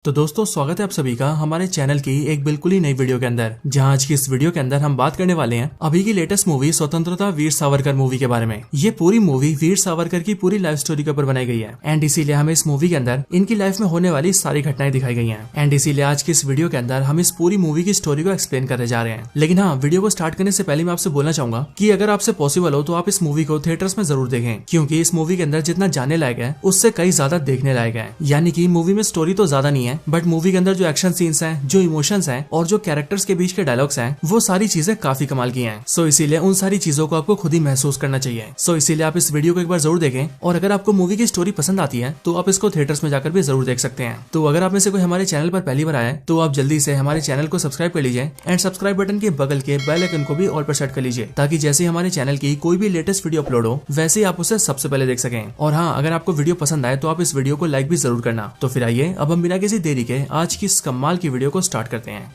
तो दोस्तों स्वागत है आप सभी का हमारे चैनल की एक बिल्कुल ही नई वीडियो के अंदर, जहां आज की इस वीडियो के अंदर हम बात करने वाले हैं अभी की लेटेस्ट मूवी स्वतंत्रता वीर सावरकर मूवी के बारे में। ये पूरी मूवी वीर सावरकर की पूरी लाइफ स्टोरी के ऊपर बनाई गई है एंड इसीलिए हमें इस मूवी के अंदर इनकी लाइफ में होने वाली सारी घटनाएं दिखाई गई हैं एंड इसीलिए आज की इस वीडियो के अंदर हम इस पूरी मूवी की स्टोरी को एक्सप्लेन करने जा रहे हैं। लेकिन हाँ, वीडियो को स्टार्ट करने से पहले मैं आपसे बोलना चाहूंगा कि अगर आपसे पॉसिबल हो तो आप इस मूवी को थिएटर्स में जरूर देखें, क्योंकि इस मूवी के अंदर जितना जाने लायक है उससे कई ज्यादा देखने लायक है। यानी कि मूवी में स्टोरी तो ज्यादा नहीं है, बट मूवी के अंदर जो एक्शन सीन्स हैं, जो इमोशंस हैं और जो कैरेक्टर्स के बीच के डायलॉग्स हैं, वो सारी चीजें काफी कमाल की हैं। सो इसीलिए उन सारी चीजों को आपको खुद ही महसूस करना चाहिए। सो इसीलिए आप इस वीडियो को एक बार जरूर देखें और अगर आपको मूवी की स्टोरी पसंद आती है तो आप इसको थिएटर्स में जाकर भी जरूर देख सकते हैं। तो अगर आप में से कोई हमारे चैनल पर पहली बार आए तो आप जल्दी से हमारे चैनल को सब्सक्राइब कर लीजिए एंड सब्सक्राइब बटन के बगल के बेल आइकन को भी ऑल पर सेट कर लीजिए, ताकि जैसे हमारे चैनल की कोई भी लेटेस्ट वीडियो अपलोड हो वैसे ही आप उसे सबसे पहले देख सकें। और हाँ, अगर आपको वीडियो पसंद आए तो आप इस वीडियो को लाइक भी जरूर करना। तो फिर आइए अब हम बिना किसी देरी के आज की इस कमाल की वीडियो को स्टार्ट करते हैं।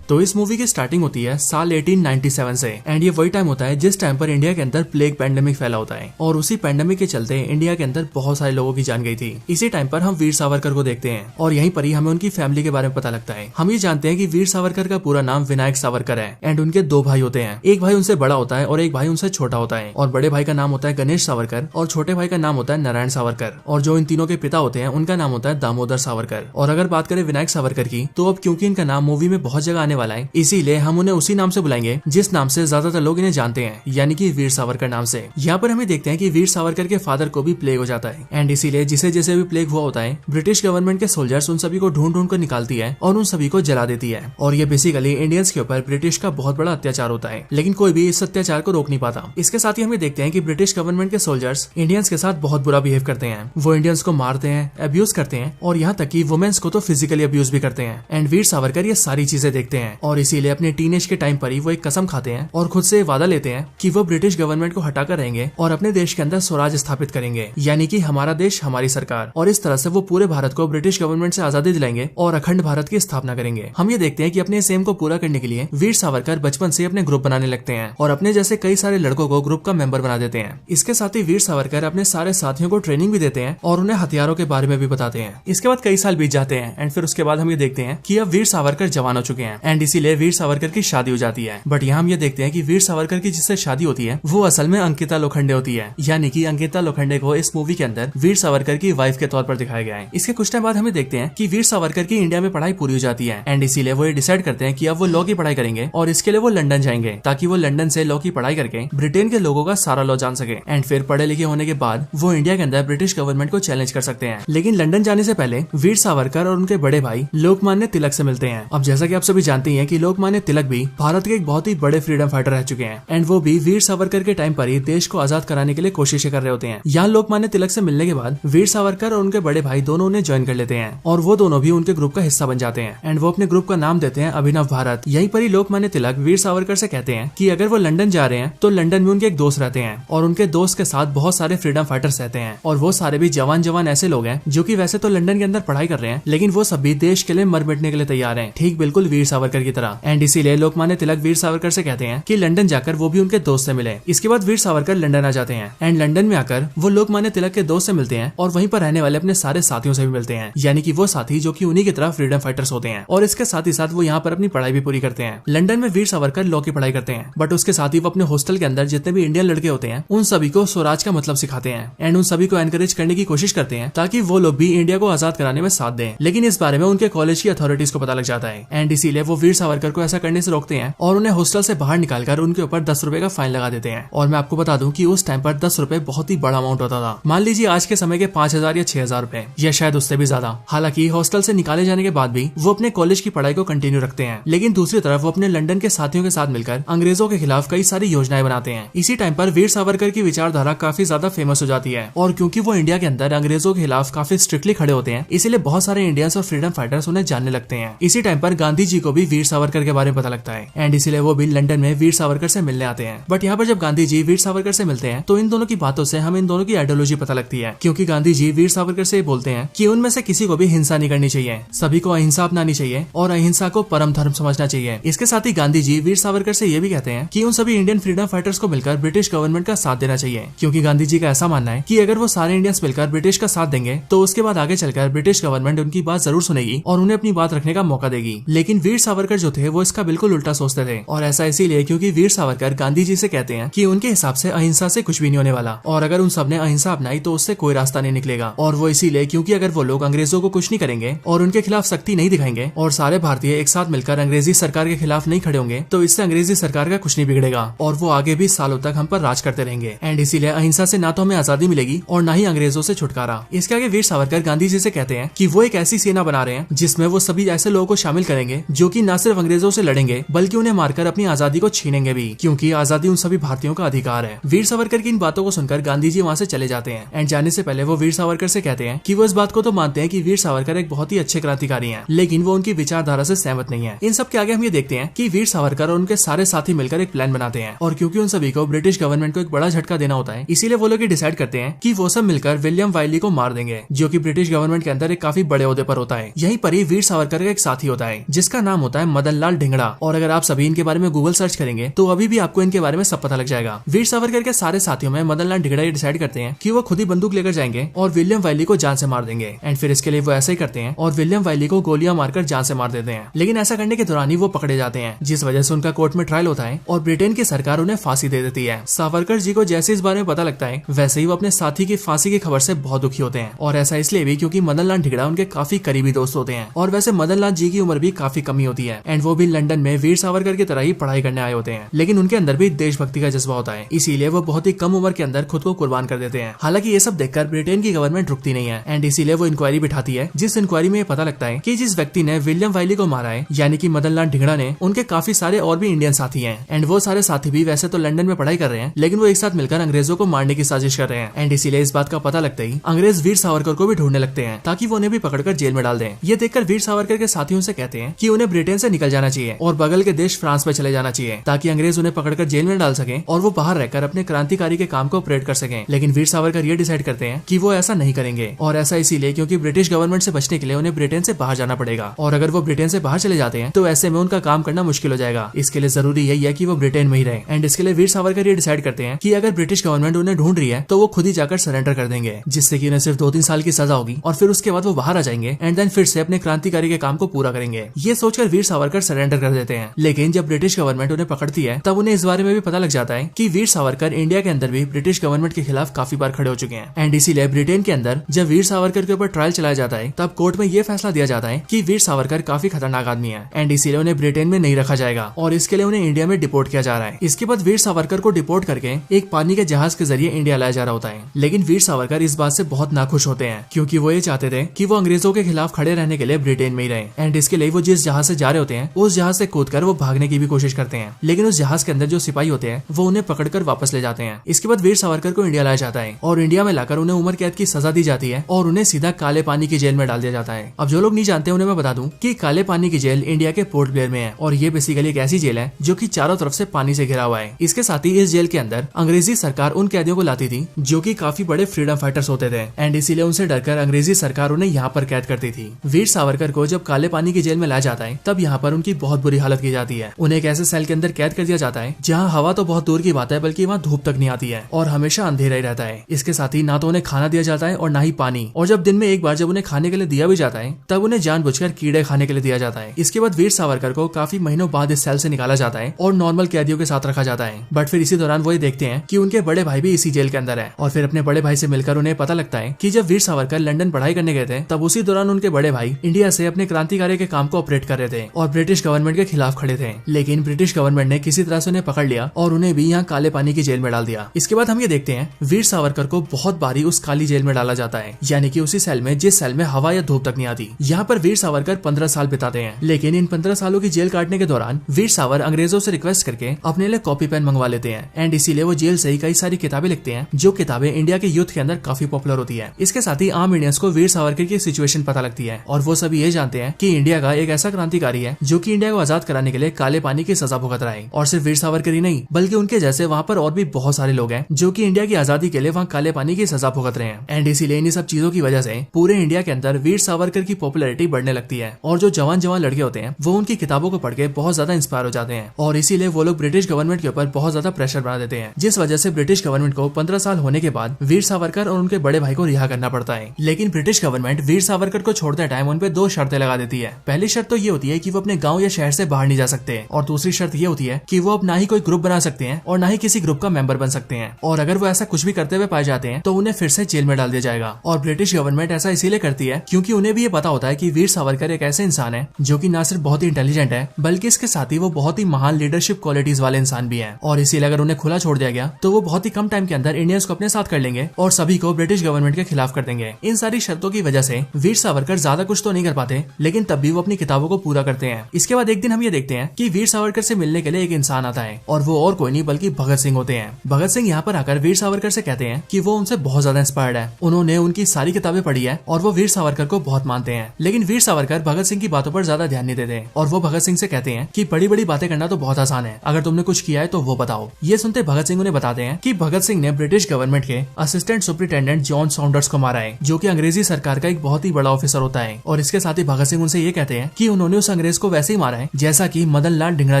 तो इस मूवी की स्टार्टिंग होती है साल 1897 से एंड ये वही टाइम होता है जिस टाइम पर इंडिया के अंदर प्लेग पैंडेमिक फैला होता है और उसी पैंडेमिक के चलते इंडिया के अंदर बहुत सारे लोगों की जान गई थी। इसी टाइम पर हम वीर सावरकर को देखते हैं और यहीं पर ही हमें उनकी फैमिली के बारे में पता लगता है। हम ये जानते हैं कि वीर सावरकर का पूरा नाम विनायक सावरकर है एंड उनके दो भाई होते हैं। एक भाई उनसे बड़ा होता है और एक भाई उनसे छोटा होता है और बड़े भाई का नाम होता है गणेश सावरकर और छोटे भाई का नाम होता है नारायण सावरकर और जो इन तीनों के पिता होते हैं उनका नाम होता है दामोदर सावरकर। और अगर बात करें विनायक सावरकर की, तो अब क्योंकि इनका नाम मूवी में बहुत जगह आने वाला है इसीलिए हम उन्हें उसी नाम से बुलाएंगे जिस नाम से ज्यादातर लोग इन्हें जानते हैं, यानी कि वीर सावरकर नाम से। यहाँ पर हमें देखते हैं कि वीर सावरकर के फादर को भी प्लेग हो जाता है एंड इसीलिए जिसे जैसे भी प्लेग हुआ होता है ब्रिटिश गवर्नमेंट के सोल्जर्स उन सभी को ढूंढ ढूंढ कर निकालती है और उन सभी को जला देती है। और ये बेसिकली इंडियंस के ऊपर ब्रिटिश का बहुत बड़ा अत्याचार होता है, लेकिन कोई भी इस अत्याचार को रोक नहीं पाता। इसके साथ ही हमें देखते हैं कि ब्रिटिश गवर्नमेंट के सोल्जर्स इंडियंस के साथ बहुत बुरा बिहेव करते हैं। वो इंडियंस को मारते हैं, अब्यूज करते हैं और यहाँ तक कि वुमेन्स को तो फिजिकली अब्यूज भी करते हैं। एंड वीर सावरकर ये सारी चीजें देखते हैं और इसीलिए अपने टीनेज के टाइम पर वो एक कसम खाते हैं और खुद से वादा लेते हैं कि वो ब्रिटिश गवर्नमेंट को हटाकर रहेंगे और अपने देश के अंदर स्वराज स्थापित करेंगे, यानी कि हमारा देश हमारी सरकार। और इस तरह से वो पूरे भारत को ब्रिटिश गवर्नमेंट से आजादी दिलाएंगे और अखंड भारत की स्थापना करेंगे। हम ये देखते हैं कि अपने इस एम को पूरा करने के लिए वीर सावरकर बचपन से अपने ग्रुप बनाने लगते हैं और अपने जैसे कई सारे लड़कों को ग्रुप का मेंबर बना देते हैं। इसके साथ ही वीर सावरकर अपने सारे साथियों को ट्रेनिंग भी देते हैं और उन्हें हथियारों के बारे में भी बताते हैं। इसके बाद कई साल बीत जाते हैं एंड फिर उसके बाद हम ये देखते हैं कि अब वीर सावरकर जवान हो चुके हैं एंड इसीलिए वीर सावरकर की शादी हो जाती है। बट यहाँ हम ये देखते हैं कि वीर सावरकर की जिससे शादी होती है वो असल में अंकिता लोखंडे होती है, यानी कि अंकिता लोखंडे को इस मूवी के अंदर वीर सावरकर की वाइफ के तौर पर दिखाया गया है। इसके कुछ टाइम बाद हमें देखते हैं कि वीर सावरकर की इंडिया में पढ़ाई पूरी हो जाती है एंड इसीलिए वो ये डिसाइड करते हैं कि अब वो लॉ की पढ़ाई करेंगे और इसके लिए वो लंदन जाएंगे ताकि वो लंदन से लॉ की पढ़ाई करके ब्रिटेन के लोगों का सारा लॉ जान सके एंड फिर पढ़े लिखे होने के बाद वो इंडिया के अंदर ब्रिटिश गवर्नमेंट को चैलेंज कर सकते हैं। लेकिन लंदन जाने से पहले वीर सावरकर और उनके बड़े भाई लोकमान्य तिलक से मिलते हैं। अब जैसा कि आप सभी जानते हैं कि लोकमान्य तिलक भी भारत के एक बहुत ही बड़े फ्रीडम फाइटर रह चुके हैं एंड वो भी वीर सावरकर के टाइम पर ही देश को आजाद कराने के लिए कोशिशें कर रहे होते हैं। यहाँ लोकमान्य तिलक से मिलने के बाद वीर सावरकर और उनके बड़े भाई दोनों उन्हें ज्वाइन कर लेते हैं और वो दोनों भी उनके ग्रुप का हिस्सा बन जाते हैं एंड वो अपने ग्रुप का नाम देते हैं अभिनव भारत। यहीं पर ही लोकमान्य तिलक वीर सावरकर से कहते हैं कि अगर वो लंदन जा रहे हैं तो लंदन में उनके एक दोस्त रहते हैं और उनके दोस्त के साथ बहुत सारे फ्रीडम फाइटर्स रहते हैं और वो सारे भी जवान ऐसे लोग हैं जो कि वैसे तो लंदन के अंदर पढ़ाई कर रहे हैं, लेकिन वो सभी देश के लिए मर मिटने के लिए तैयार हैं, ठीक बिल्कुल वीर सावरकर की तरह। एंड इसीलिए लोकमान्य तिलक वीर सावरकर से कहते हैं कि लंदन जाकर वो भी उनके दोस्त से मिले। इसके बाद वीर सावरकर लंदन आ जाते हैं एंड लंदन में आकर वो लोकमान्य तिलक के दोस्त से मिलते हैं और वहीं पर रहने वाले अपने सारे साथियों से भी मिलते हैं, यानी कि वो साथी जो कि उन्हीं की तरह फ्रीडम फाइटर्स होते हैं। और इसके साथ ही साथ वो यहाँ पर अपनी पढ़ाई भी पूरी करते हैं। लंदन में वीर सावरकर लॉ की पढ़ाई करते हैं, बट उसके साथ ही वो अपने हॉस्टल के अंदर जितने भी इंडियन लड़के होते हैं उन सभी को स्वराज का मतलब सिखाते हैं एंड उन सभी को एनकरेज करने की कोशिश करते हैं ताकि वो लोग भी इंडिया को आजाद कराने में साथ दें। लेकिन इस बारे में उनके कॉलेज की अथॉरिटीज को पता लग जाता है एंड इसीलिए वो वीर सावरकर को ऐसा करने से रोकते हैं और उन्हें हॉस्टल से बाहर निकालकर उनके ऊपर 10 रुपए का फाइन लगा देते हैं। और मैं आपको बता दूं कि उस टाइम पर 10 रुपए बहुत ही बड़ा अमाउंट होता था। मान लीजिए आज के समय के 5,000 या 6,000 रुपए या शायद उससे भी ज्यादा। हालांकि हॉस्टल से निकाले जाने के बाद भी वो अपने कॉलेज की पढ़ाई को कंटिन्यू रखते हैं, लेकिन दूसरी तरफ वो अपने लंदन के साथियों के साथ मिलकर अंग्रेजों के खिलाफ कई सारी योजनाएं बनाते हैं। इसी टाइम पर वीर सावरकर की विचारधारा काफी ज्यादा फेमस हो जाती है और क्योंकि वो इंडिया के अंदर अंग्रेजों के खिलाफ काफी स्ट्रिक्टली खड़े होते हैं, इसीलिए बहुत सारे इंडियंस और फ्रीडम फाइटर्स उन्हें जानने लगते हैं। इसी टाइम पर गांधी जी को भी वीर सावरकर के बारे में पता लगता है एंड इसीलिए वो भी लंदन में वीर सावरकर से मिलने आते हैं। बट यहाँ पर जब गांधी जी वीर सावरकर से मिलते हैं तो इन दोनों की बातों से हमें इन दोनों की आइडियोलॉजी पता लगती है, क्योंकि गांधी जी वीर सावरकर से बोलते हैं कि उनमें से किसी को भी हिंसा नहीं करनी चाहिए, सभी को अहिंसा अपनानी चाहिए और अहिंसा को परम धर्म समझना चाहिए। इसके साथ ही गांधी जी वीर सावरकर से ये भी कहते हैं कि उन सभी इंडियन फ्रीडम फाइटर्स को मिलकर ब्रिटिश गवर्नमेंट का साथ देना चाहिए, क्योंकि गांधी जी का ऐसा मानना है कि अगर वो सारे इंडियंस मिलकर ब्रिटिश का साथ देंगे तो उसके बाद आगे चलकर ब्रिटिश गवर्नमेंट उनकी बात जरूर सुनेगी और उन्हें अपनी बात रखने का मौका देगी। लेकिन वीर सावरकर जो थे वो इसका बिल्कुल उल्टा सोचते थे, और ऐसा इसीलिए क्योंकि वीर सावरकर गांधी जी से कहते हैं कि उनके हिसाब से अहिंसा से कुछ भी नहीं होने वाला, और अगर उन सबने अहिंसा अपनाई तो उससे कोई रास्ता नहीं निकलेगा। और वो इसीलिए क्योंकि अगर वो लोग अंग्रेजों को कुछ नहीं करेंगे और उनके खिलाफ सख्ती नहीं दिखाएंगे और सारे भारतीय एक साथ मिलकर अंग्रेजी सरकार के खिलाफ नहीं खड़े होंगे तो इससे अंग्रेजी सरकार का कुछ नहीं बिगड़ेगा और वो आगे भी सालों तक हम पर राज करते रहेंगे। एंड इसीलिए अहिंसा से ना तो हमें आजादी मिलेगी और ना ही अंग्रेजों से छुटकारा। इसके आगे वीर सावरकर गांधी जी से कहते हैं कि वो एक ऐसी सेना बना रहे हैं जिसमें वो सभी ऐसे लोगों को शामिल करेंगे जो कि न सिर्फ अंग्रेजों से लड़ेंगे बल्कि उन्हें मारकर अपनी आजादी को छीनेंगे भी, क्योंकि आजादी उन सभी भारतीयों का अधिकार है। वीर सावरकर की इन बातों को सुनकर गांधी जी वहाँ से चले जाते हैं एंड जाने से पहले वो वीर सावरकर से कहते हैं कि वो इस बात को तो मानते हैं कि वीर सावरकर एक बहुत ही अच्छे क्रांतिकारी हैं, लेकिन वो उनकी विचारधारा से सहमत नहीं है। इन सब के आगे हम ये देखते हैं कि वीर सावरकर और उनके सारे साथी मिलकर एक प्लान बनाते हैं, और क्योंकि उन सभी को ब्रिटिश गवर्नमेंट को एक बड़ा झटका देना होता है इसीलिए वो लोग डिसाइड करते हैं कि वो सब मिलकर विलियम वाइली को मार देंगे, जो कि ब्रिटिश गवर्नमेंट के अंदर एक काफी बड़े ओहदे पर होता है। यहीं पर ही वीर सावरकर का एक साथी होता है जिसका नाम होता है मदन लाल ढिंगड़ा, और अगर आप सभी इनके बारे में गूगल सर्च करेंगे तो अभी भी आपको इनके बारे में सब पता लग जाएगा। वीर सावरकर के सारे साथियों में मदन लाल ढिंगड़ा डिसाइड करते हैं कि वो खुद ही बंदूक लेकर जाएंगे और विलियम वाइली को जान से मार देंगे। एंड फिर इसके लिए वो ऐसा ही करते हैं और विलियम वाइली को गोलियां मारकर जान से मार देते हैं। लेकिन ऐसा करने के दौरान ही वो पकड़े जाते हैं, जिस वजह से उनका कोर्ट में ट्रायल होता है और ब्रिटेन की सरकार उन्हें फांसी दे देती है। सावरकर जी को जैसे इस बारे में पता लगता है वैसे ही वो अपने साथी की फांसी की खबर से बहुत दुखी होते हैं, और ऐसा इसलिए भी क्योंकि मदन लाल ढिंगड़ा उनके काफी करीबी दोस्त होते हैं। और वैसे मदन लाल जी की उम्र भी काफी कमी होती है एंड वो भी लंदन में वीर सावरकर की तरह ही पढ़ाई करने आए होते हैं, लेकिन उनके अंदर भी देशभक्ति का जज्बा होता है, इसीलिए वो बहुत ही कम उम्र के अंदर खुद को कुर्बान कर देते हैं। हालांकि ये सब देखकर ब्रिटेन की गवर्नमेंट रुकती नहीं है एंड इसीलिए वो इंक्वायरी बिठाती है, जिस इंक्वायरी में पता लगता है कि जिस व्यक्ति ने विलियम वाइली को मारा है यानी कि मदन लाल ढिंगड़ा ने, उनके काफी सारे और भी इंडियन साथी हैं एंड वो सारे साथी भी वैसे तो लंदन में पढ़ाई कर रहे हैं, लेकिन वो एक साथ मिलकर अंग्रेजों को मारने की साजिश कर रहे हैं। एंड इसीलिए इस बात का पता लगता ही अंग्रेज वीर सावरकर को भी ढूंढने लगते हैं ताकि वो उन्हें भी पकड़कर जेल में डाल दें। ये देखकर वीर सावरकर के साथियों से कहते हैं कि उन्हें ब्रिटेन से निकल जाना चाहिए और बगल के देश फ्रांस में चले जाना चाहिए ताकि अंग्रेज उन्हें पकड़कर जेल में डाल सके और वो बाहर रहकर अपने क्रांतिकारी के काम को ऑपरेट कर सकें। लेकिन वीर सावरकर ये डिसाइड करते हैं कि वो ऐसा नहीं करेंगे, और ऐसा इसीलिए क्योंकि ब्रिटिश गवर्नमेंट से बचने के लिए उन्हें ब्रिटेन से बाहर जाना पड़ेगा, और अगर वो ब्रिटेन से बाहर चले जाते हैं तो ऐसे में उनका काम करना मुश्किल हो जाएगा। इसके लिए जरूरी यही है कि वो ब्रिटेन में ही रहे। एंड इसके लिए वीर सावरकर ये डिसाइड करते हैं कि अगर ब्रिटिश गवर्नमेंट उन्हें ढूंढ रही है तो वो खुद ही जाकर सरेंडर कर देंगे, जिससे कि उन्हें सिर्फ 2-3 साल की सजा होगी और फिर उसके बाद वो बाहर आ जाएंगे एंड देन फिर से अपने क्रांतिकारी के काम को पूरा करेंगे। ये सोचकर वीर सावरकर सरेंडर कर देते हैं। लेकिन जब ब्रिटिश गवर्नमेंट उन्हें पकड़ती है तब उन्हें इस बारे में भी पता लग जाता है कि वीर सावरकर इंडिया के अंदर भी ब्रिटिश गवर्नमेंट के खिलाफ काफी बार खड़े हो चुके हैं। एंड इसीलिए ब्रिटेन के अंदर जब वीर सावरकर के ऊपर ट्रायल चलाया जाता है तब कोर्ट में ये फैसला दिया जाता है कि वीर सावरकर काफी खतरनाक आदमी है एंड इसीलिए उन्हें ब्रिटेन में नहीं रखा जाएगा और इसके लिए उन्हें इंडिया में डिपोर्ट किया जा रहा है। इसके बाद वीर सावरकर को डिपोर्ट करके एक पानी के जहाज के जरिए इंडिया लाया जा रहा होता है। लेकिन वीर सावरकर इस बात से बहुत नाखुश होते हैं क्योंकि वो ये चाहते थे कि वो अंग्रेजों के खिलाफ खड़े रहने के लिए ब्रिटेन में ही रहे। एंड इसके लिए वो जिस जहाज से जा रहे होते हैं उस जहाज से कूदकर वो भागने की भी कोशिश करते हैं, लेकिन उस जहाज के अंदर जो सिपाही होते हैं वो उन्हें पकड़कर वापस ले जाते हैं। इसके बाद वीर सावरकर को इंडिया लाया जाता है और इंडिया में लाकर उन्हें उम्र कैद की सजा दी जाती है और उन्हें सीधा काले पानी की जेल में डाल दिया जाता है। अब जो लोग नहीं जानते उन्हें मैं बता दूं कि काले पानी की जेल इंडिया के पोर्ट ब्लेयर में है और ये बेसिकली एक ऐसी जेल है जो कि चारों तरफ से पानी से घिरा हुआ है। इसके साथ ही इस जेल के अंदर अंग्रेजी सरकार उन कैदियों को लाती थी जो कि काफी बड़े फ्रीडम फाइटर्स होते थे एंड इसीलिए उनसे डरकर अंग्रेजी सरकार उन्हें यहाँ पर कैद करती थी। वीर सावरकर को जब काले पानी की जेल में लाया जाता है तब यहाँ पर उनकी बहुत बुरी हालत की जाती है। उन्हें एक ऐसे सेल के अंदर कैद कर दिया जाता है जहाँ हवा तो बहुत दूर की बात है बल्कि वहाँ धूप तक नहीं आती है और हमेशा अंधेरा ही रहता है। इसके साथ ही ना तो उन्हें खाना दिया जाता है और ना ही पानी, और जब दिन में एक बार जब उन्हें खाने के लिए दिया भी जाता है तब उन्हें जानबूझकर कीड़े खाने के लिए दिया जाता है। इसके बाद वीर सावरकर को काफी महीनों बाद इस सेल से निकाला जाता है और नॉर्मल कैदियों के साथ रखा जाता है। बट फिर इसी दौरान वो ये देखते हैं कि उनके बड़े भाई भी इसी जेल के अंदर है और फिर अपने बड़े भाई से मिलकर उन्हें पता लगता है कि जब वीर सावरकर लंदन पढ़ाई करने गए थे तब उसी दौरान उनके बड़े भाई इंडिया से अपने क्रांतिकारी के काम को ऑपरेट कर रहे थे और ब्रिटिश गवर्नमेंट के खिलाफ खड़े थे। लेकिन ब्रिटिश गवर्नमेंट ने किसी तरह से उन्हें पकड़ लिया और उन्हें भी यहाँ काले पानी की जेल में डाल दिया। इसके बाद हम ये देखते हैं वीर सावरकर को बहुत बारी उस काली जेल में डाला जाता है, यानी कि उसी सेल में जिस सेल में हवा या धूप तक नहीं आती। यहाँ पर वीर सावरकर 15 साल बिताते हैं। लेकिन इन 15 सालों की जेल काटने के दौरान वीर सावर अंग्रेजों से रिक्वेस्ट करके अपने लिए कॉपी पेन मंगवा लेते हैं एंड इसीलिए वो जेल से ही कई सारी किताबें लिखते हैं जो किताबें इंडिया के यूथ के अंदर काफी पॉपुलर होती है। इसके साथ ही आम इंडियंस को वीर सावरकर की सिचुएशन पता लगती है और वो सभी ये जानते हैं कि इंडिया का एक ऐसा क्रांतिकारी अधिकारी है जो कि इंडिया को आजाद कराने के लिए काले पानी की सजा भुगत रहा है। और सिर्फ वीर सावरकर ही नहीं बल्कि उनके जैसे वहाँ पर और भी बहुत सारे लोग हैं जो कि इंडिया की आजादी के लिए वहाँ काले पानी की सजा भुगत रहे हैं। एंड इसीलिए इन सब चीजों की वजह से पूरे इंडिया के अंदर वीर सावरकर की पॉपुलैरिटी बढ़ने लगती है और जो जवान जवान लड़के होते हैं वो उनकी किताबों को पढ़ के बहुत ज्यादा इंस्पायर हो जाते हैं और इसीलिए वो लोग ब्रिटिश गवर्नमेंट के ऊपर बहुत ज्यादा प्रेशर बना देते हैं, जिस वजह से ब्रिटिश गवर्नमेंट को 15 साल होने के बाद वीर सावरकर और उनके बड़े भाई को रिहा करना पड़ता है। लेकिन ब्रिटिश गवर्नमेंट वीर सावरकर को छोड़ते टाइम उन पे 2 शर्तें लगा देती है। पहली शर्त तो ये होती है कि वो अपने गाँव या शहर से बाहर नहीं जा सकते और दूसरी शर्त ये होती है कि वो अब ना ही कोई ग्रुप बना सकते हैं और ना ही किसी ग्रुप का मेंबर बन सकते हैं, और अगर वो ऐसा कुछ भी करते हुए पाए जाते हैं तो उन्हें फिर से जेल में डाल दिया जाएगा। और ब्रिटिश गवर्नमेंट ऐसा इसीलिए करती है क्योंकि उन्हें भी ये पता होता है कि वीर सावरकर एक ऐसे इंसान है जो कि न सिर्फ बहुत ही इंटेलिजेंट है बल्कि इसके साथ ही वो बहुत ही महान लीडरशिप क्वालिटीज वाले इंसान भी हैं। और इसीलिए अगर उन्हें खुला छोड़ दिया गया तो वो बहुत ही कम टाइम के अंदर इंडियंस को अपने साथ कर लेंगे और सभी को ब्रिटिश गवर्नमेंट के खिलाफ कर देंगे। इन सारी शर्तों की वजह से वीर सावरकर ज्यादा कुछ तो नहीं कर पाते लेकिन तब भी वो अपनी किताबों को पूरा करते हैं। इसके बाद एक दिन हम ये देखते हैं कि वीर सावरकर से मिलने के लिए एक इंसान आता है और वो और कोई नहीं बल्कि भगत सिंह होते हैं। भगत सिंह यहाँ पर आकर वीर सावरकर से कहते हैं कि वो उनसे बहुत ज्यादा इंस्पायर्ड है, उन्होंने उनकी सारी किताबें पढ़ी है और वो वीर सावरकर को बहुत मानते हैं। लेकिन वीर सावरकर भगत सिंह की बातों पर ज्यादा ध्यान नहीं देते और वो भगत सिंह से कहते हैं कि बड़ी बड़ी बातें करना तो बहुत आसान है, अगर तुमने कुछ किया है तो वो बताओ। ये सुनते भगत सिंह उन्हें बताते हैं कि भगत सिंह ने ब्रिटिश गवर्नमेंट के असिस्टेंट सुपरिटेंडेंट जॉन सॉन्डर्स को मारा है जो कि अंग्रेजी सरकार का एक बहुत ही बड़ा ऑफिसर होता है। और इसके साथ ही भगत सिंह उनसे ये कहते हैं कि उन्होंने उस अंग्रेज को वैसे ही मारा है जैसा कि मदन लाल ढिंगड़ा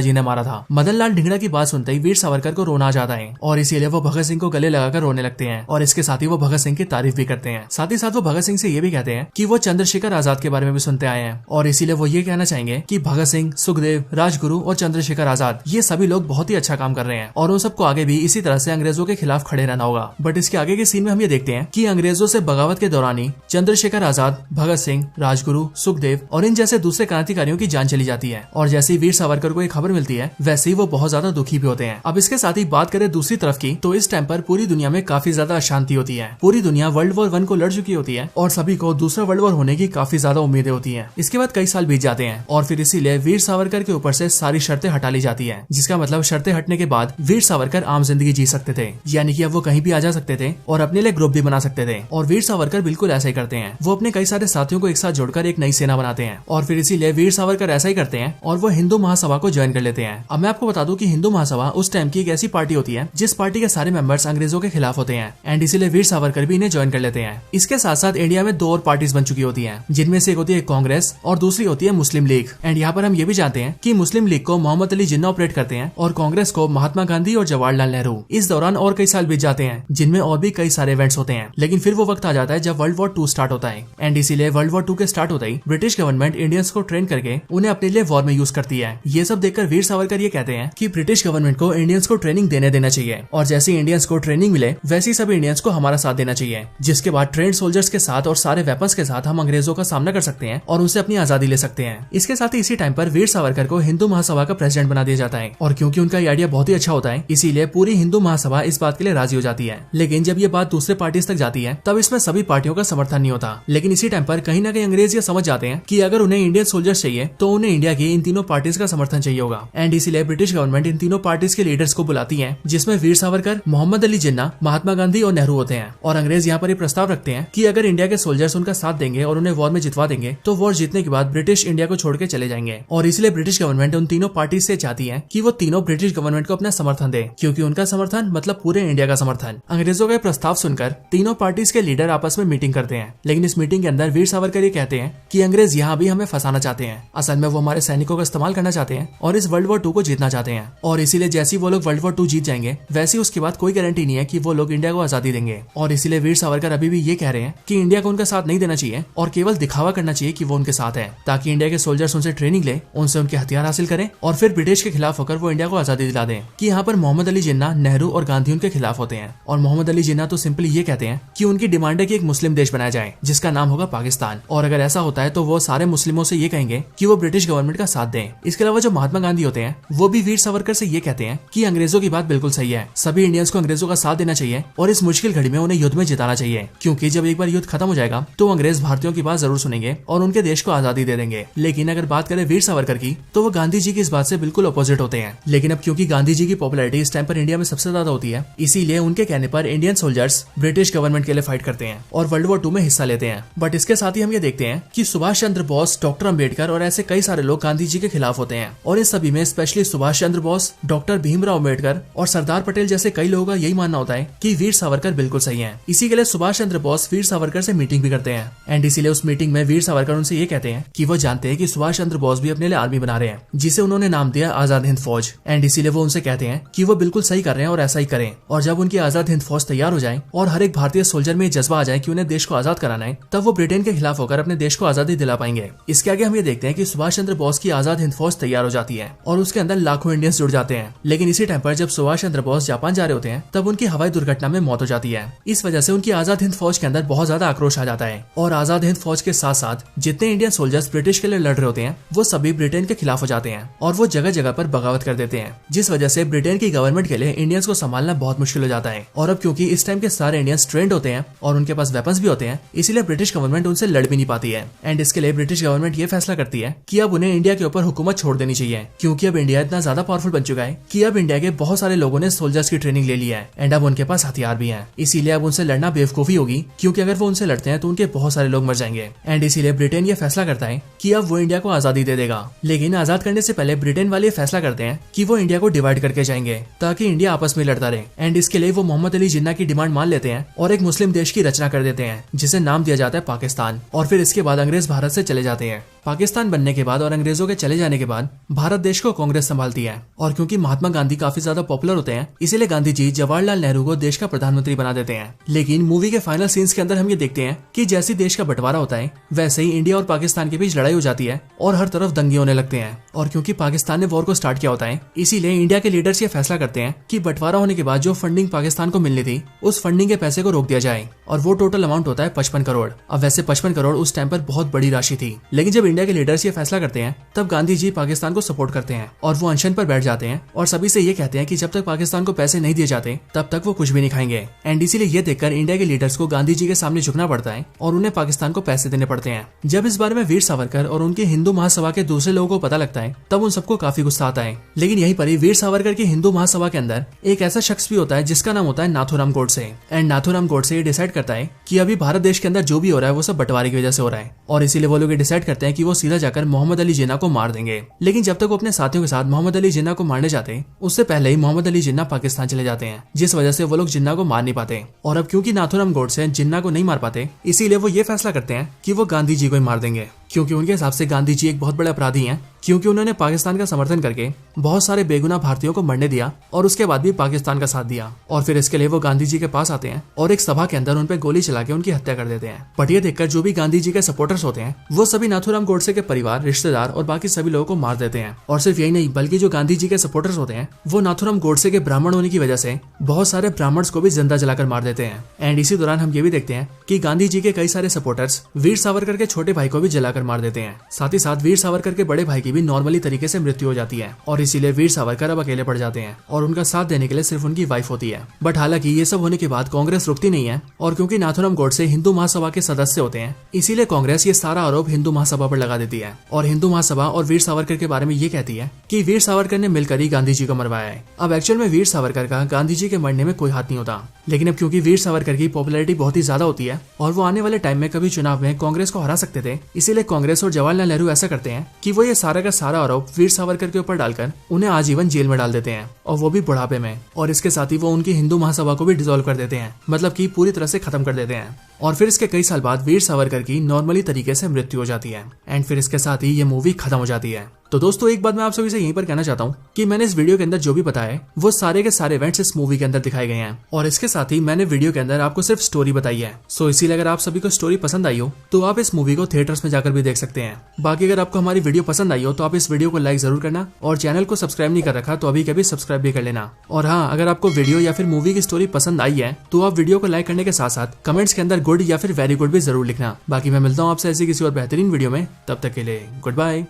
जी ने मारा था। मदन लाल ढिंगड़ा की बात सुनते ही वीर सावरकर को रोना आ जाता है और इसीलिए वो भगत सिंह को गले लगाकर रोने लगते हैं और इसके साथ ही वो भगत सिंह की तारीफ भी करते हैं। साथ ही साथ वो भगत सिंह से ये भी कहते हैं कि वो चंद्रशेखर आजाद के बारे में भी सुनते आए हैं और इसीलिए वो ये कहना चाहेंगे कि भगत सिंह, सुखदेव, राजगुरु और चंद्रशेखर आजाद ये सभी लोग बहुत ही अच्छा काम कर रहे हैं और उन सबको आगे भी इसी तरह से अंग्रेजों के खिलाफ खड़े रहना होगा। बट इसके आगे के सीन में हम ये देखते हैं कि अंग्रेजों से बगावत के दौरान ही चंद्रशेखर आजाद, भगत सिंह, राजगुरु, सुखदेव और इन जैसे दूसरे क्रांतिकारियों की जान चली जाती है और जैसे ही वीर सावरकर को एक खबर मिलती है वैसे ही वो बहुत ज्यादा दुखी भी होते हैं। अब इसके साथ ही बात करें दूसरी तरफ की तो इस टाइम पर पूरी दुनिया में काफी ज्यादा अशांति होती है। पूरी दुनिया वर्ल्ड वॉर 1 को लड़ चुकी होती है और सभी को दूसरा वर्ल्ड वॉर होने की काफी ज्यादा उम्मीदें होती हैं। इसके बाद कई साल बीत जाते हैं और फिर इसीलिए वीर सावरकर के ऊपर से सारी शर्तें हटा ली जाती है, जिसका मतलब शर्तें हटने के बाद वीर सावरकर आम जिंदगी जी सकते थे, यानी कि अब वो कहीं भी आ जा सकते थे और अपने लिए ग्रुप भी बना सकते थे। और वीर सावरकर बिल्कुल ऐसा ही करते हैं, वो अपने कई सारे साथियों को एक साथ जोड़कर एक नई सेना बनाते हैं और फिर इसीलिए वीर सावरकर ऐसा ही करते हैं और वो हिंदू महासभा को ज्वाइन कर लेते हैं। अब मैं आपको बता दूं कि हिंदू महासभा उस टाइम की एक ऐसी पार्टी होती है जिस पार्टी के सारे मेंबर्स अंग्रेजों के खिलाफ होते हैं एंड इसीलिए वीर सावरकर भी इन्हें ज्वाइन कर लेते हैं। इसके साथ साथ इंडिया में 2 और पार्टीज बन चुकी होती हैं, जिनमें से एक होती है कांग्रेस और दूसरी होती है मुस्लिम लीग। एंड यहाँ पर हम ये भी जानते हैं कि मुस्लिम लीग को मोहम्मद अली जिन्ना ऑपरेट करते हैं और कांग्रेस को महात्मा गांधी और जवाहरलाल नेहरू। इस दौरान और कई साल बीत जाते हैं जिनमें और भी कई सारे इवेंट्स होते हैं, लेकिन फिर वो वक्त आ जाता है जब वर्ल्ड वॉर 2 स्टार्ट होता है एंड इसीलिए वर्ल्ड वॉर 2 के स्टार्ट होता ही ब्रिटिश गवर्नमेंट इंडियंस को ट्रेन करके उन्हें अपने लिए वॉर में यूज करती है। ये सब देखकर वीर सावरकर ये कहते हैं कि ब्रिटिश गवर्नमेंट को इंडियंस को ट्रेनिंग देना चाहिए और जैसे इंडियंस को ट्रेनिंग मिले वैसे सभी इंडियंस को हमारा साथ देना चाहिए, जिसके बाद ट्रेंड सोल्जर्स के साथ और सारे वेपन्स के साथ हम अंग्रेजों का सामना कर सकते हैं और उनसे अपनी आजादी ले सकते हैं। इसके साथ ही इसी टाइम पर वीर सावरकर को हिंदू महासभा का प्रेसिडेंट बना दिया जाता है और क्योंकि उनका ये आइडिया बहुत ही अच्छा होता है इसीलिए पूरी हिंदू महासभा इस बात के लिए राजी हो जाती है। लेकिन जब ये बात दूसरे पार्टीज तक जाती है तब इसमें सभी पार्टियों का समर्थन नहीं होता। लेकिन इसी टाइम पर कहीं ना कहीं अंग्रेज ये समझ जाते हैं कि अगर उन्हें इंडियन सोल्जर्स चाहिए तो उन्हें इंडिया की इन तीनों पार्टीज का समर्थन चाहिए होगा एंड इसीलिए ब्रिटिश गवर्नमेंट इन तीनों पार्टीज के लीडर्स को बुलाती है, जिसमें वीर सावरकर, मोहम्मद अली जिन्ना, महात्मा गांधी और नेहरू होते हैं। और अंग्रेज यहाँ पर ये प्रस्ताव रखते हैं कि अगर इंडिया के सोल्जर्स उनका साथ देंगे और उन्हें वॉर में जितवा देंगे तो वॉर जीतने के बाद ब्रिटिश इंडिया को छोड़ के चले जाएंगे। और इसलिए ब्रिटिश गवर्नमेंट उन तीनों पार्टी से चाहती है कि वो तीनों ब्रिटिश गवर्नमेंट को अपना समर्थन दे, क्योंकि उनका समर्थन मतलब पूरे इंडिया का समर्थन। अंग्रेजों का प्रस्ताव सुनकर तीनों पार्टीज के लीडर आपस में मीटिंग करते हैं, लेकिन इस मीटिंग के अंदर वीर सावरकर ये कहते हैं कि अंग्रेज यहाँ भी हमें फंसाना चाहते हैं, असल में वो हमारे सैनिकों का इस्तेमाल करना चाहते हैं और इस वर्ल्ड वॉर 2 को जीतना चाहते हैं। और इसीलिए जैसे ही वो लोग वर्ल्ड वॉर 2 जीत जाएंगे वैसे उसके बाद कोई गारंटी नहीं है कि वो लोग इंडिया को आजादी देंगे। और इसीलिए वीर सावरकर अभी भी ये कह रहे हैं कि इंडिया को उनका साथ नहीं देना चाहिए और केवल दिखावा करना चाहिए कि वो उनके साथ है, ताकि इंडिया के सोल्जर्स उनसे ट्रेनिंग ले, उनसे उनके हथियार हासिल करें और फिर ब्रिटिश के खिलाफ होकर वो इंडिया को आजादी दिला दें। कि यहाँ पर मोहम्मद अली जिन्ना, नेहरू और गांधी उनके खिलाफ होते हैं और मोहम्मद अली जिन्ना तो सिंपली ये कहते हैं कि उनकी डिमांड है कि एक मुस्लिम देश बनाया जाए जिसका नाम होगा पाकिस्तान, और अगर ऐसा होता है तो वो सारे मुस्लिमों से ये कहेंगे कि वो ब्रिटिश गवर्नमेंट का साथ दें। इसके अलावा जो महात्मा गांधी होते हैं वो भी वीर सावरकर से ये कहते हैं कि अंग्रेजों की बात बिल्कुल सही है, सभी इंडियंस को अंग्रेजों का साथ देना चाहिए और इस मुश्किल घड़ी में उन्हें युद्ध में जिताना चाहिए, क्योंकि जब एक बार युद्ध खत्म हो जाएगा तो अंग्रेज भारतीयों की बात जरूर सुनेंगे और उनके देश को आजादी दे देंगे। लेकिन अगर बात करें वीर सावरकर की तो वो गांधी जी की इस बात से बिल्कुल अपोजिट होते हैं। लेकिन अब क्योंकि गांधी जी की पॉपुलैरिटी इस टाइम पर इंडिया में सबसे ज्यादा होती है, इसीलिए उनके कहने पर इंडियन सोल्जर्स ब्रिटिश गवर्नमेंट के लिए फाइट करते हैं और वर्ल्ड वॉर 2 में हिस्सा लेते हैं। बट इसके साथ ही हम ये देखते हैं कि सुभाष चंद्र बोस, डॉक्टर अम्बेडकर और ऐसे कई सारे लोग गांधी जी के खिलाफ होते हैं और इस सभी में स्पेशली सुभाष चंद्र बोस, डॉक्टर भीमराव अम्बेडकर और सरदार पटेल जैसे कई लोगों का यही मानना होता है कि वीर सावरकर बिल्कुल सही है। इसी के लिए सुभाष चंद्र बोस वीर सावरकर से मीटिंग भी करते हैं एंड इसीलिए उस मीटिंग में वीर सावरकर उनसे ये कहते हैं कि वो जानते हैं कि सुभाष चंद्र बोस भी अपने लिए आर्मी बना रहे हैं जिसे उन्होंने नाम दिया आजाद हिंद फौज एंड इसीलिए वो उनसे कहते हैं कि वो बिल्कुल सही कर रहे हैं और ऐसा ही करें। और जब उनकी आजाद हिंद फौज तैयार हो जाए और हर एक भारतीय सोल्जर में जज्बा आ जाए कि उन्हें देश को आजाद कराना है, तब वो ब्रिटेन के खिलाफ होकर अपने देश को आजादी दिला पाएंगे। इसके आगे हम ये देखते हैं कि सुभाष चंद्र बोस की आजाद हिंद फौज तैयार हो जाती है और उसके अंदर लाखों इंडियंस जुड़ जाते हैं। लेकिन इसी टाइम पर जब सुभाष चंद्र बोस जापान जा रहे होते हैं तब उनकी हवाई दुर्घटना में मौत हो जाती है। इस वजह से उनकी आजाद हिंद फौज के अंदर बहुत ज्यादा आक्रोश आ जाता है और आजाद हिंद फौज के साथ साथ जितने इंडियन सोल्जर्स ब्रिटिश के लिए लड़ रहे होते हैं वो सभी ब्रिटेन के खिलाफ हो जाते हैं और वो जगह जगह पर बगावत कर देते हैं, जिस वजह से ब्रिटेन की गवर्नमेंट के लिए इंडियंस को संभालना बहुत मुश्किल हो जाता है। और अब क्योंकि इस टाइम के सारे इंडियंस ट्रेंड होते हैं और उनके पास वेपन्स भी होते हैं, इसीलिए ब्रिटिश गवर्नमेंट उनसे लड़ भी नहीं पाती है एंड इसके लिए ब्रिटिश गवर्नमेंट ये फैसला करती है कि अब उन्हें इंडिया के ऊपर हुकूमत छोड़ देनी चाहिए, क्योंकि अब इंडिया इतना ज्यादा पावरफुल बन चुका है कि अब इंडिया के बहुत सारे लोगों ने सोल्जर्स की ट्रेनिंग ले ली है एंड अब उनके पास हथियार भी है। इसीलिए अब उनसे लड़ना बेवकूफी होगी, क्योंकि अगर वो उनसे लड़ते हैं तो उनके बहुत सारे लोग मर जाएंगे एंड इसीलिए ब्रिटेन ये फैसला करता है कि अब वो इंडिया को आजादी दे देगा। लेकिन आजाद करने से पहले ब्रिटेन वाले फैसला करते हैं कि वो इंडिया को डिवाइड करके जाएंगे ताकि इंडिया आपस में लड़ता रहे एंड इसके लिए वो मोहम्मद अली जिन्ना की डिमांड मान लेते हैं और एक मुस्लिम देश की रचना कर देते हैं जिसे नाम दिया जाता है पाकिस्तान। और फिर इसके बाद अंग्रेज भारत से चले जाते हैं। पाकिस्तान बनने के बाद और अंग्रेजों के चले जाने के बाद भारत देश को कांग्रेस संभालती है और क्योंकि महात्मा गांधी काफी ज्यादा पॉपुलर होते हैं, इसीलिए गांधी जी जवाहरलाल नेहरू को देश का प्रधानमंत्री बना देते हैं। लेकिन मूवी के फाइनल सीन्स के अंदर हम ये देखते हैं कि जैसे देश का बंटवारा होता है वैसे ही इंडिया और पाकिस्तान के बीच लड़ाई हो जाती है और हर तरफ दंगे होने लगते हैं। और क्योंकि पाकिस्तान ने वॉर को स्टार्ट किया होता है, इसीलिए इंडिया के लीडर्स ये फैसला करते हैं कि बंटवारा होने के बाद जो फंडिंग पाकिस्तान को मिलनी थी उस फंडिंग के पैसे को रोक दिया जाए और वो टोटल अमाउंट होता है 55 करोड़। अब वैसे 55 करोड़ उस टाइम पर बहुत बड़ी राशि थी, लेकिन जब इंडिया के लीडर्स ये फैसला करते हैं तब गांधी जी पाकिस्तान को सपोर्ट करते हैं और वो अनशन पर बैठ जाते हैं और सभी से ये कहते हैं कि जब तक पाकिस्तान को पैसे नहीं दिए जाते तब तक वो कुछ भी नहीं खाएंगे एंड इसीलिए ये देखकर इंडिया के लीडर्स को गांधी जी के सामने झुकना पड़ता है और उन्हें पाकिस्तान को पैसे देने पड़ते हैं। जब इस बारे में वीर सावरकर और उनकी हिंदू महासभा के दूसरे लोगों को पता लगता है तब उन सबको काफी गुस्सा आता है। लेकिन यहीं पर ही वीर सावरकर की हिंदू महासभा के अंदर एक ऐसा शख्स भी होता है जिसका नाम होता है नाथूराम गोडसे एंड नाथूराम गोडसे ये डिसाइड करता है कि अभी भारत देश के अंदर जो भी हो रहा है वो सब बंटवारे की वजह से हो रहा है और इसीलिए वो लोग डिसाइड करते हैं कि वो सीधा जाकर मोहम्मद अली जिन्ना को मार देंगे। लेकिन जब तक वो अपने साथियों के साथ मोहम्मद अली जिन्ना को मारने जाते उससे पहले ही मोहम्मद अली जिन्ना पाकिस्तान चले जाते हैं, जिस वजह से वो लोग जिन्ना को मार नहीं पाते। और अब क्योंकि नाथूराम गोडसे जिन्ना को नहीं मार पाते, इसीलिए वो ये फैसला करते हैं कि वो गांधी जी को ही मार देंगे, क्योंकि उनके हिसाब से गांधी जी एक बहुत बड़े अपराधी हैं, क्योंकि उन्होंने पाकिस्तान का समर्थन करके बहुत सारे बेगुनाह भारतीयों को मरने दिया और उसके बाद भी पाकिस्तान का साथ दिया। और फिर इसके लिए वो गांधी जी के पास आते हैं और एक सभा के अंदर उन पे गोली चला के उनकी हत्या कर देते हैं। बट ये देखकर जो भी गांधी जी के सपोर्टर्स होते हैं वो सभी नाथूराम गोडसे के परिवार, रिश्तेदार और बाकी सभी लोगों को मार देते हैं। और सिर्फ यही नहीं, बल्कि जो गांधी जी के सपोर्टर्स होते हैं वो नाथूराम गोडसे के ब्राह्मण होने की वजह से बहुत सारे ब्राह्मण्स को भी जिंदा जलाकर मार देते हैं। एंड इसी दौरान हम ये भी देखते हैं कि गांधी जी के कई सारे सपोर्टर्स वीर सावरकर के छोटे भाई को भी जलाकर मार देते हैं। साथ ही साथ वीर सावरकर के बड़े भाई की भी नॉर्मली तरीके से मृत्यु हो जाती है और इसीलिए वीर सावरकर अब अकेले पड़ जाते हैं और उनका साथ देने के लिए सिर्फ उनकी वाइफ होती है। बट हालांकि ये सब होने के बाद कांग्रेस रुकती नहीं है और क्योंकि नाथूराम गोडसे हिंदू महासभा के सदस्य होते हैं, इसीलिए कांग्रेस ये सारा आरोप हिंदू महासभा पर लगा देती है और हिंदू महासभा और वीर सावरकर के बारे में ये कहती है कि वीर सावरकर ने मिलकर ही गांधी जी को मरवाया है। अब एक्चुअल में वीर सावरकर का गांधी जी के मरने में कोई हाथ नहीं होता, लेकिन अब क्योंकि वीर सावरकर की पॉपुलैरिटी बहुत ही ज्यादा होती है और वो आने वाले टाइम में कभी चुनाव में कांग्रेस को हरा सकते थे, इसीलिए कांग्रेस और जवाहरलाल नेहरू ऐसा करते हैं कि वो ये सारा का सारा आरोप वीर सावरकर के ऊपर डालकर उन्हें आजीवन जेल में डाल देते हैं और वो भी बुढ़ापे में। और इसके साथ ही वो उनकी हिंदू महासभा को भी डिसॉल्व कर देते हैं, मतलब कि पूरी तरह से खत्म कर देते हैं। और फिर इसके कई साल बाद वीर सावरकर की नॉर्मली तरीके से मृत्यु हो जाती है एंड फिर इसके साथ ही ये मूवी खत्म हो जाती है। तो दोस्तों एक बात मैं आप सभी से यहीं पर कहना चाहता हूँ कि मैंने इस वीडियो के अंदर जो भी बताया है वो सारे के सारे इवेंट्स इस मूवी के अंदर दिखाए गए हैं और इसके साथ ही मैंने वीडियो के अंदर आपको सिर्फ स्टोरी बताई है। सो इसीलिए अगर आप सभी को स्टोरी पसंद आई हो तो आप इस मूवी को थिएटर्स में जाकर भी देख सकते हैं। बाकी अगर आपको हमारी वीडियो पसंद आई हो तो आप इस वीडियो को लाइक जरूर करना और चैनल को सब्सक्राइब नहीं कर रखा तो अभी कभी सब्सक्राइब भी कर लेना। और हाँ, अगर आपको वीडियो या फिर मूवी की स्टोरी पसंद आई है तो आप वीडियो को लाइक करने के साथ साथ कमेंट्स के अंदर गुड या फिर वेरी गुड भी जरूर लिखना। बाकी मैं मिलता हूँ आपसे ऐसी किसी और बेहतरीन वीडियो में, तब तक के लिए गुड बाय।